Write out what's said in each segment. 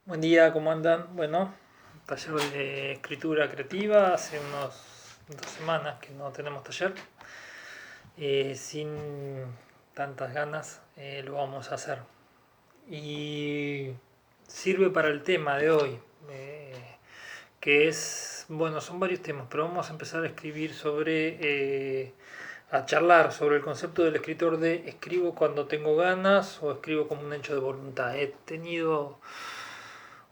Buen día, ¿cómo andan? Bueno, taller de escritura creativa. Hace unos 2 semanas que no tenemos taller. Sin tantas ganas lo vamos a hacer. Y sirve para el tema de hoy, eh, que es, bueno, son varios temas, pero vamos a empezar a escribir a charlar sobre el concepto del escritor de escribo cuando tengo ganas o escribo como un hecho de voluntad. He tenido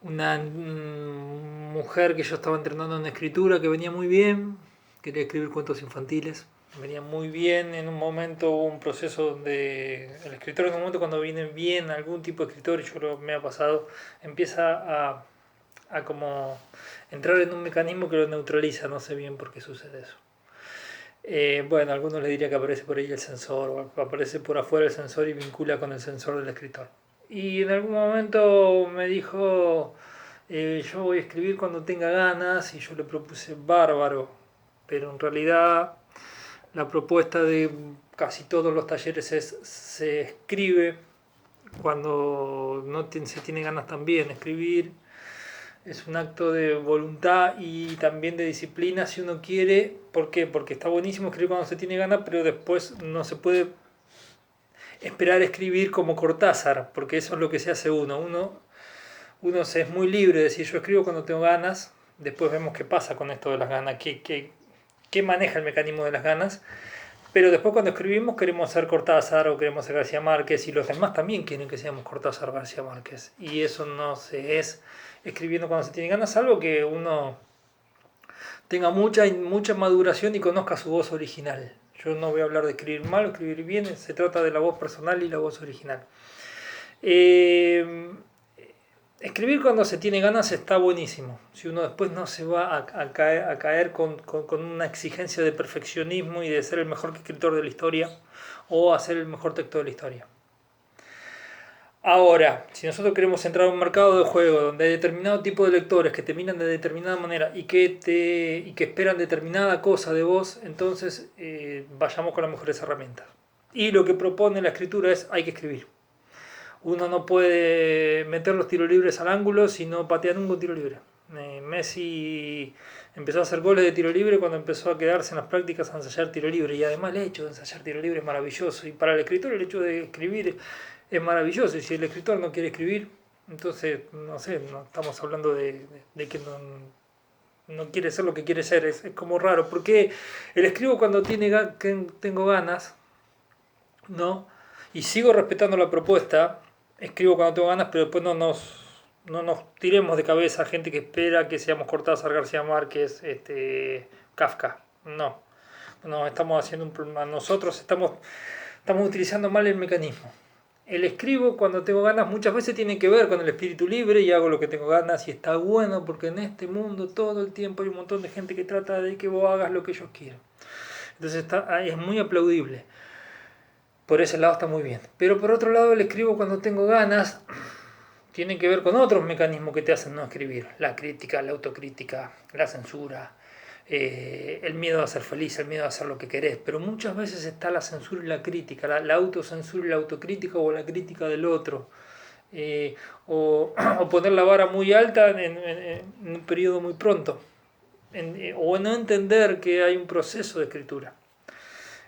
una mujer que yo estaba entrenando en escritura que venía muy bien, quería escribir cuentos infantiles, venía muy bien. En un momento hubo un proceso donde el escritor, en un momento cuando viene bien algún tipo de escritor, y yo creo que me ha pasado, empieza a como entrar en un mecanismo que lo neutraliza. No sé bien por qué sucede eso. Bueno, a algunos le diría que aparece por ahí el sensor, o aparece por afuera el sensor y vincula con el sensor del escritor. Y en algún momento me dijo, yo voy a escribir cuando tenga ganas, y yo le propuse bárbaro, pero en realidad la propuesta de casi todos los talleres es se escribe cuando no se tiene ganas también. Escribir es un acto de voluntad y también de disciplina si uno quiere. ¿Por qué? Porque está buenísimo escribir cuando se tiene ganas, pero después no se puede esperar a escribir como Cortázar, porque eso es lo que se hace uno se es muy libre de decir yo escribo cuando tengo ganas. Después vemos qué pasa con esto de las ganas, qué maneja el mecanismo de las ganas. Pero después cuando escribimos queremos ser Cortázar o queremos ser García Márquez, y los demás también quieren que seamos Cortázar o García Márquez. Y eso no se es escribiendo cuando se tiene ganas, salvo que uno tenga mucha maduración y conozca su voz original. Yo no voy a hablar de escribir mal o escribir bien, se trata de la voz personal y la voz original. Eh, Escribir cuando se tiene ganas está buenísimo. Si uno después no se va a caer con una exigencia de perfeccionismo y de ser el mejor escritor de la historia o hacer el mejor texto de la historia. Ahora, si nosotros queremos entrar a un mercado de juego donde hay determinado tipo de lectores que te miran de determinada manera y que esperan determinada cosa de vos, entonces vayamos con las mejores herramientas. Y lo que propone la escritura es hay que escribir. Uno no puede meter los tiros libres al ángulo si no patea nunca un tiro libre. Messi empezó a hacer goles de tiro libre cuando empezó a quedarse en las prácticas a ensayar tiro libre, y además el hecho de ensayar tiro libre es maravilloso, y para el escritor el hecho de escribir es maravilloso. Y si el escritor no quiere escribir, entonces no sé, no estamos hablando de que no quiere ser lo que quiere ser. Es como raro, porque el escribo cuando tengo ganas, ¿no? Y sigo respetando la propuesta, escribo cuando tengo ganas, pero después no nos tiremos de cabeza a gente que espera que seamos Cortázar, García Márquez, Kafka. No, no estamos haciendo un problema. Nosotros estamos utilizando mal el mecanismo. El escribo cuando tengo ganas muchas veces tiene que ver con el espíritu libre, y hago lo que tengo ganas, y está bueno porque en este mundo todo el tiempo hay un montón de gente que trata de que vos hagas lo que ellos quieren. Entonces es muy aplaudible. Por ese lado está muy bien. Pero por otro lado, el escribo cuando tengo ganas tiene que ver con otros mecanismos que te hacen no escribir. La crítica, la autocrítica, la censura, el miedo a ser feliz, el miedo a hacer lo que querés. Pero muchas veces está la censura y la crítica, la autocensura y la autocrítica, o la crítica del otro. O poner la vara muy alta en un periodo muy pronto. O no entender que hay un proceso de escritura.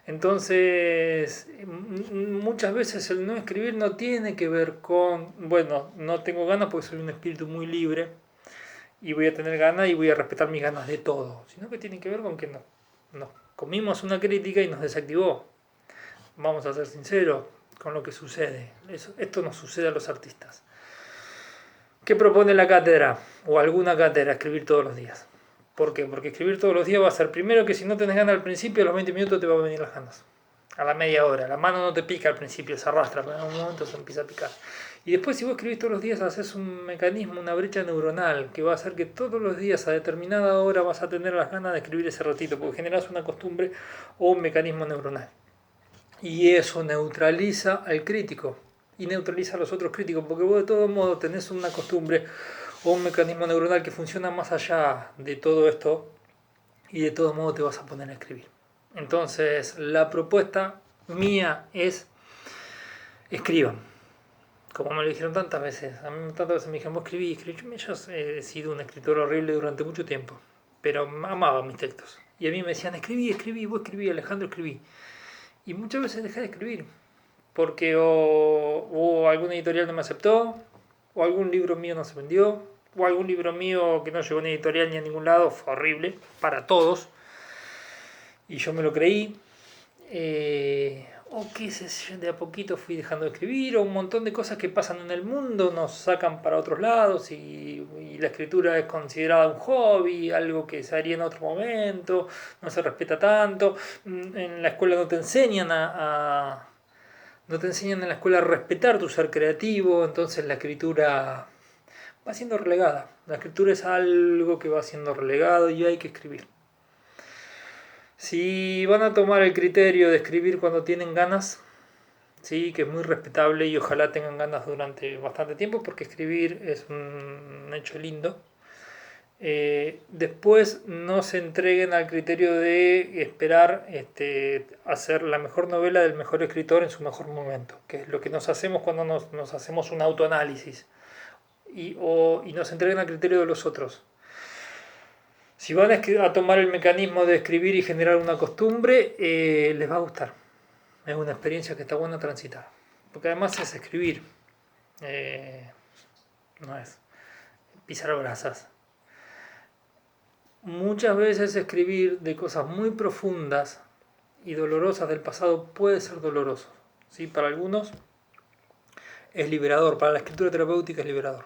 Entonces, muchas veces el no escribir no tiene que ver con, bueno, no tengo ganas porque soy un espíritu muy libre y voy a tener ganas y voy a respetar mis ganas de todo, sino que tiene que ver con que nos comimos una crítica y nos desactivó. Vamos a ser sinceros con lo que sucede. Esto nos sucede a los artistas. ¿Qué propone la cátedra o alguna cátedra? Escribir todos los días. ¿Por qué? Porque escribir todos los días va a ser, primero, que si no tenés ganas al principio, a los 20 minutos te va a venir las ganas. A la media hora. La mano no te pica al principio, se arrastra, pero en un momento se empieza a picar. Y después, si vos escribís todos los días, haces un mecanismo, una brecha neuronal, que va a hacer que todos los días a determinada hora vas a tener las ganas de escribir ese ratito, porque generas una costumbre o un mecanismo neuronal. Y eso neutraliza al crítico y neutraliza a los otros críticos, porque vos de todo modo tenés una costumbre o un mecanismo neuronal que funciona más allá de todo esto, y de todo modo te vas a poner a escribir. Entonces, la propuesta mía es escriban. como me lo dijeron tantas veces, a mí tantas veces me dijeron, vos escribí, escribí. Yo he sido un escritor horrible durante mucho tiempo, pero amaba mis textos. Y a mí me decían, escribí, escribí, vos escribí, Alejandro, escribí. Y muchas veces dejé de escribir, porque o alguna editorial no me aceptó, o algún libro mío no se vendió, o algún libro mío que no llegó a una editorial ni a ningún lado, fue horrible, para todos, y yo me lo creí. O qué sé yo, de a poquito fui dejando de escribir, o un montón de cosas que pasan en el mundo nos sacan para otros lados y la escritura es considerada un hobby, algo que se haría en otro momento, no se respeta tanto. En la escuela no te enseñan no te enseñan en la escuela a respetar tu ser creativo, entonces la escritura va siendo relegada. La escritura es algo que va siendo relegado y hay que escribir. Si van a tomar el criterio de escribir cuando tienen ganas, sí, que es muy respetable y ojalá tengan ganas durante bastante tiempo porque escribir es un hecho lindo. Después no se entreguen al criterio de esperar hacer la mejor novela del mejor escritor en su mejor momento, que es lo que nos hacemos cuando nos hacemos un autoanálisis y nos entreguen al criterio de los otros. Si van a tomar el mecanismo de escribir y generar una costumbre, les va a gustar. Es una experiencia que está buena transitar. Porque además es escribir. No es pisar brasas. Muchas veces escribir de cosas muy profundas y dolorosas del pasado puede ser doloroso. ¿Sí? Para algunos es liberador. Para la escritura terapéutica es liberador.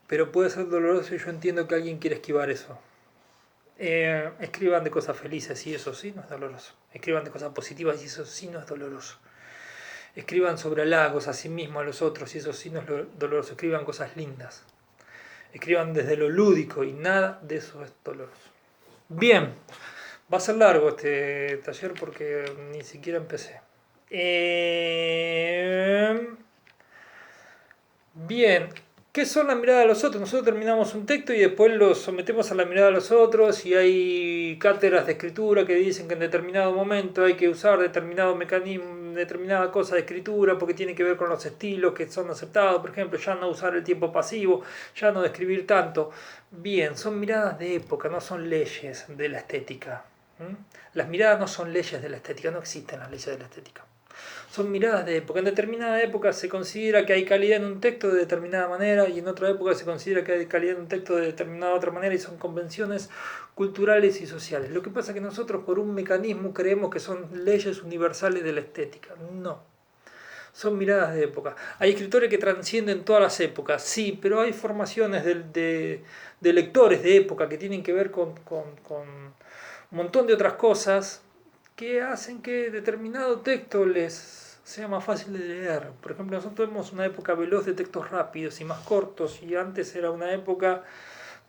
Pero puede ser doloroso y yo entiendo que alguien quiere esquivar eso. Escriban de cosas felices y eso sí no es doloroso. Escriban de cosas positivas y eso sí no es doloroso. Escriban sobre halagos a sí mismos, a los otros y eso sí no es doloroso. Escriban cosas lindas. Escriban desde lo lúdico y nada de eso es doloroso. Bien, va a ser largo este taller porque ni siquiera empecé. Bien. ¿Qué son las miradas de los otros? Nosotros terminamos un texto y después lo sometemos a la mirada de los otros y hay cátedras de escritura que dicen que en determinado momento hay que usar determinado mecanismo, determinada cosa de escritura porque tiene que ver con los estilos que son aceptados, por ejemplo, ya no usar el tiempo pasivo, ya no describir tanto. Bien, son miradas de época, no son leyes de la estética. Las miradas no son leyes de la estética, no existen las leyes de la estética. Son miradas de época. En determinada época se considera que hay calidad en un texto de determinada manera y en otra época se considera que hay calidad en un texto de determinada otra manera y son convenciones culturales y sociales. Lo que pasa es que nosotros por un mecanismo creemos que son leyes universales de la estética. No. Son miradas de época. Hay escritores que transcienden todas las épocas, sí, pero hay formaciones de lectores de época que tienen que ver con un montón de otras cosas que hacen que determinado texto les sea más fácil de leer. Por ejemplo, nosotros tenemos una época veloz de textos rápidos y más cortos, y antes era una época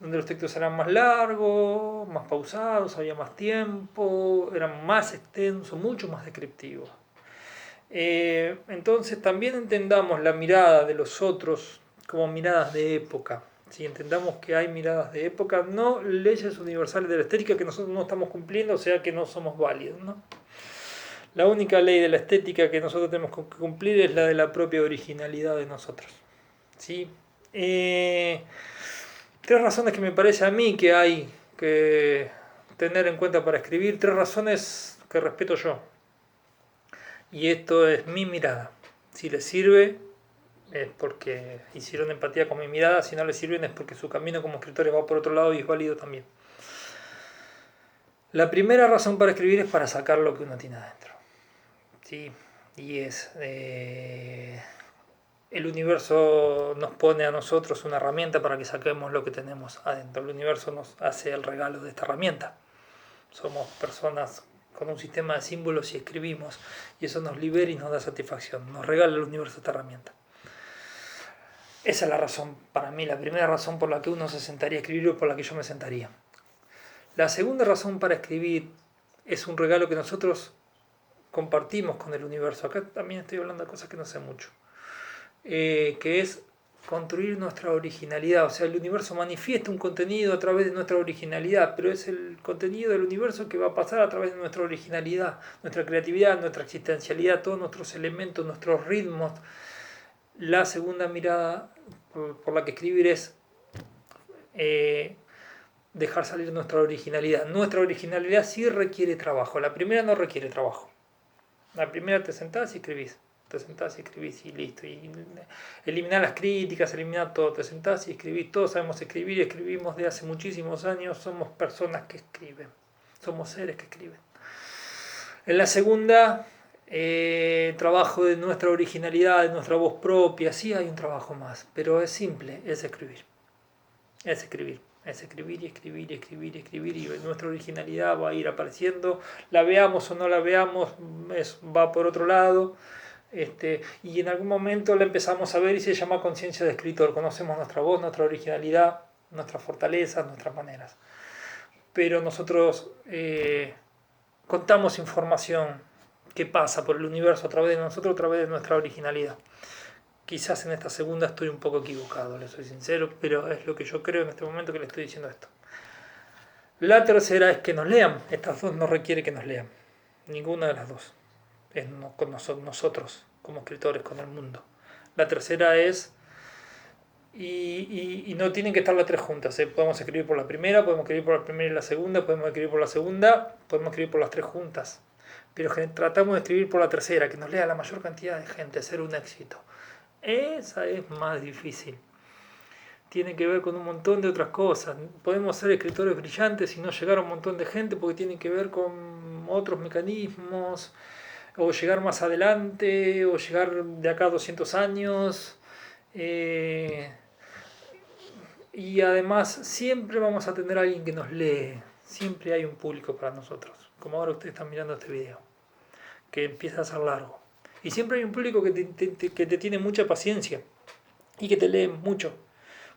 donde los textos eran más largos, más pausados, había más tiempo, eran más extensos, mucho más descriptivos. Entonces también entendamos la mirada de los otros como miradas de época. Si entendamos que hay miradas de época, no leyes universales de la estética que nosotros no estamos cumpliendo, o sea que no somos válidos, ¿no? La única ley de la estética que nosotros tenemos que cumplir es la de la propia originalidad de nosotros. ¿Sí? Tres razones que me parece a mí que hay que tener en cuenta para escribir, tres razones que respeto yo. Y esto es mi mirada. Si les sirve es porque hicieron empatía con mi mirada, si no les sirven es porque su camino como escritores va por otro lado y es válido también. La primera razón para escribir es para sacar lo que uno tiene adentro. ¿Sí? Y es el universo nos pone a nosotros una herramienta para que saquemos lo que tenemos adentro. El universo nos hace el regalo de esta herramienta. Somos personas con un sistema de símbolos y escribimos, y eso nos libera y nos da satisfacción. Nos regala el universo esta herramienta. Esa es la razón, para mí, la primera razón por la que uno se sentaría a escribir o por la que yo me sentaría. La segunda razón para escribir es un regalo que nosotros compartimos con el universo. Acá también estoy hablando de cosas que no sé mucho. Que es construir nuestra originalidad. O sea, el universo manifiesta un contenido a través de nuestra originalidad, pero es el contenido del universo que va a pasar a través de nuestra originalidad, nuestra creatividad, nuestra existencialidad, todos nuestros elementos, nuestros ritmos. La segunda mirada por la que escribir es dejar salir nuestra originalidad. Nuestra originalidad sí requiere trabajo. La primera no requiere trabajo. La primera te sentás y escribís. Te sentás y escribís y listo. Y eliminar las críticas, eliminar todo. Te sentás y escribís. Todos sabemos escribir y escribimos de hace muchísimos años. Somos personas que escriben. Somos seres que escriben. En la segunda, trabajo de nuestra originalidad, de nuestra voz propia. Sí hay un trabajo más, pero es simple, es escribir. Es escribir. Es escribir y escribir y escribir y escribir y nuestra originalidad va a ir apareciendo, la veamos o no la veamos, va por otro lado, y en algún momento la empezamos a ver y se llama conciencia de escritor. Conocemos nuestra voz, nuestra originalidad, nuestras fortalezas, nuestras maneras. Pero nosotros contamos información que pasa por el universo a través de nosotros, a través de nuestra originalidad. Quizás en esta segunda estoy un poco equivocado, le soy sincero, pero es lo que yo creo en este momento que le estoy diciendo esto. La tercera es que nos lean. Estas dos no requiere que nos lean. Ninguna de las dos. Es con nosotros, como escritores, con el mundo. La tercera es, y no tienen que estar las tres juntas. Podemos escribir por la primera, podemos escribir por la primera y la segunda, podemos escribir por la segunda, podemos escribir por las tres juntas. Pero tratamos de escribir por la tercera, que nos lea la mayor cantidad de gente, hacer un éxito. Esa es más difícil. Tiene que ver con un montón de otras cosas. Podemos ser escritores brillantes y no llegar a un montón de gente porque tiene que ver con otros mecanismos, o llegar más adelante, o llegar de acá a 200 años. Y además siempre vamos a tener a alguien que nos lee. Siempre hay un público para nosotros. Como ahora ustedes están mirando este video, que empieza a ser largo. Y siempre hay un público que te tiene mucha paciencia y que te lee mucho.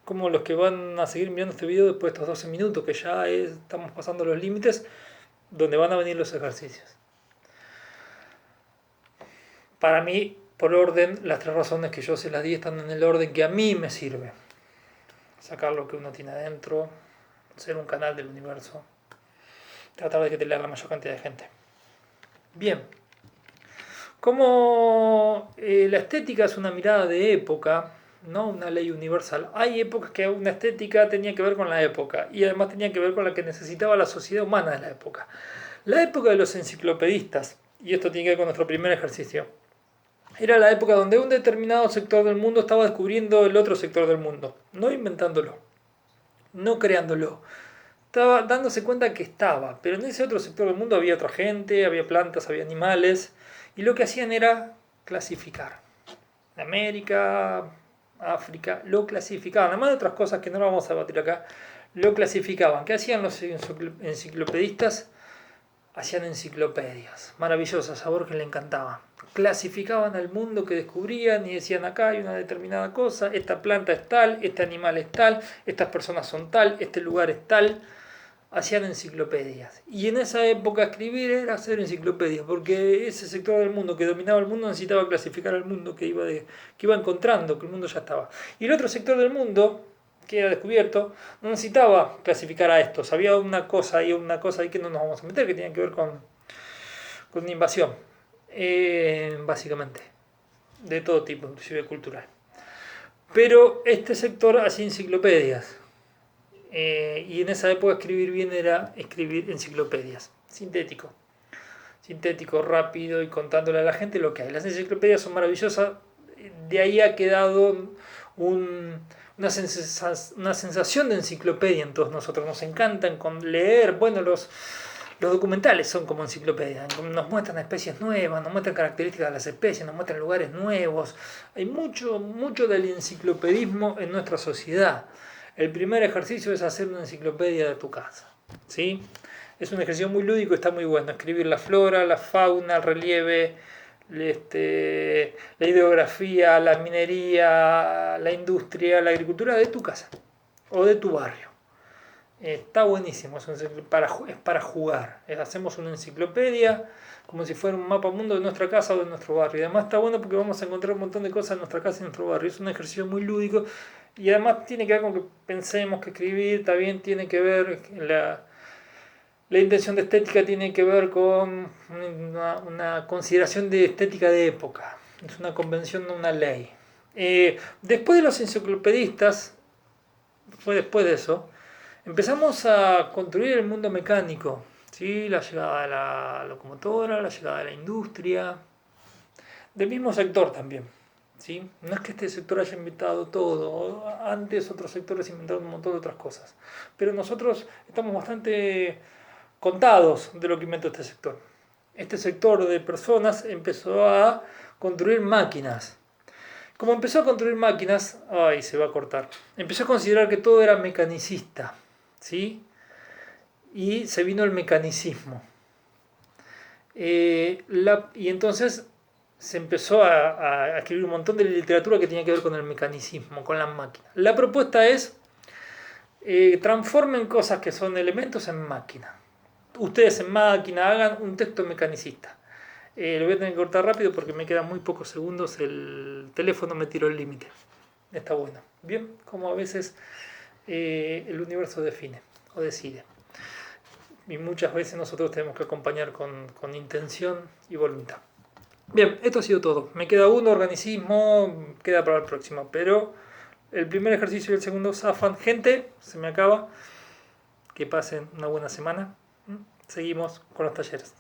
Como los que van a seguir mirando este video después de estos 12 minutos, que ya estamos pasando los límites, donde van a venir los ejercicios. Para mí, por orden, las tres razones que yo se las di están en el orden que a mí me sirve. Sacar lo que uno tiene adentro, ser un canal del universo, tratar de que te lea la mayor cantidad de gente. Bien. Como la estética es una mirada de época, no una ley universal. Hay épocas que una estética tenía que ver con la época y además tenía que ver con la que necesitaba la sociedad humana de la época. La época de los enciclopedistas, y esto tiene que ver con nuestro primer ejercicio, era la época donde un determinado sector del mundo estaba descubriendo el otro sector del mundo, no inventándolo, no creándolo. Estaba dándose cuenta que estaba, pero en ese otro sector del mundo había otra gente, había plantas, había animales, y lo que hacían era clasificar. América, África, lo clasificaban, además de otras cosas que no vamos a debatir acá, lo clasificaban. ¿Qué hacían los enciclopedistas? Hacían enciclopedias maravillosas, a Borges le encantaba. Clasificaban al mundo que descubrían y decían: acá hay una determinada cosa, esta planta es tal, este animal es tal, estas personas son tal, este lugar es tal. Hacían enciclopedias. Y en esa época escribir era hacer enciclopedias, porque ese sector del mundo que dominaba el mundo necesitaba clasificar al mundo que iba encontrando, que el mundo ya estaba. Y el otro sector del mundo, que era descubierto, no necesitaba clasificar a estos. Había una cosa ahí que no nos vamos a meter, que tenía que ver con una invasión, básicamente, de todo tipo, inclusive cultural. Pero este sector hacía enciclopedias. Y en esa época escribir bien era escribir enciclopedias, sintético, rápido y contándole a la gente lo que hay. Las enciclopedias son maravillosas, de ahí ha quedado una sensación de enciclopedia en todos nosotros. Nos encantan leer, bueno, los documentales son como enciclopedias, nos muestran especies nuevas, nos muestran características de las especies, nos muestran lugares nuevos. Hay mucho del enciclopedismo en nuestra sociedad. El primer ejercicio es hacer una enciclopedia de tu casa, ¿sí? Es un ejercicio muy lúdico, está muy bueno. Escribir la flora, la fauna, el relieve, la ideografía, la minería, la industria, la agricultura de tu casa o de tu barrio. Está buenísimo, es para jugar. Hacemos una enciclopedia como si fuera un mapa mundo de nuestra casa o de nuestro barrio. Y además está bueno porque vamos a encontrar un montón de cosas en nuestra casa y en nuestro barrio. Es un ejercicio muy lúdico y además tiene que ver con que pensemos que escribir también tiene que ver, la intención de estética tiene que ver con una consideración de estética de época. Es una convención, no una ley. Después de los enciclopedistas, fue después de eso, empezamos a construir el mundo mecánico, ¿sí? La llegada de la locomotora, la llegada de la industria, del mismo sector también. ¿Sí? No es que este sector haya inventado todo, antes otros sectores inventaron un montón de otras cosas, pero nosotros estamos bastante contados de lo que inventó este sector. Este sector de personas empezó a construir máquinas. Como empezó a construir máquinas, ay, se va a cortar. Empezó a considerar que todo era mecanicista, ¿sí? Y se vino el mecanicismo. Y entonces se empezó a escribir un montón de literatura que tenía que ver con el mecanicismo, con las máquinas. La propuesta es transformen cosas que son elementos en máquina. Ustedes en máquina hagan un texto mecanicista. Lo voy a tener que cortar rápido porque me quedan muy pocos segundos. El teléfono me tiró el límite. Está bueno. Bien, como a veces el universo define o decide. Y muchas veces nosotros tenemos que acompañar con intención y voluntad. Bien, esto ha sido todo. Me queda uno, organicismo, queda para el próximo. Pero el primer ejercicio y el segundo zafan. Gente, se me acaba. Que pasen una buena semana. Seguimos con los talleres.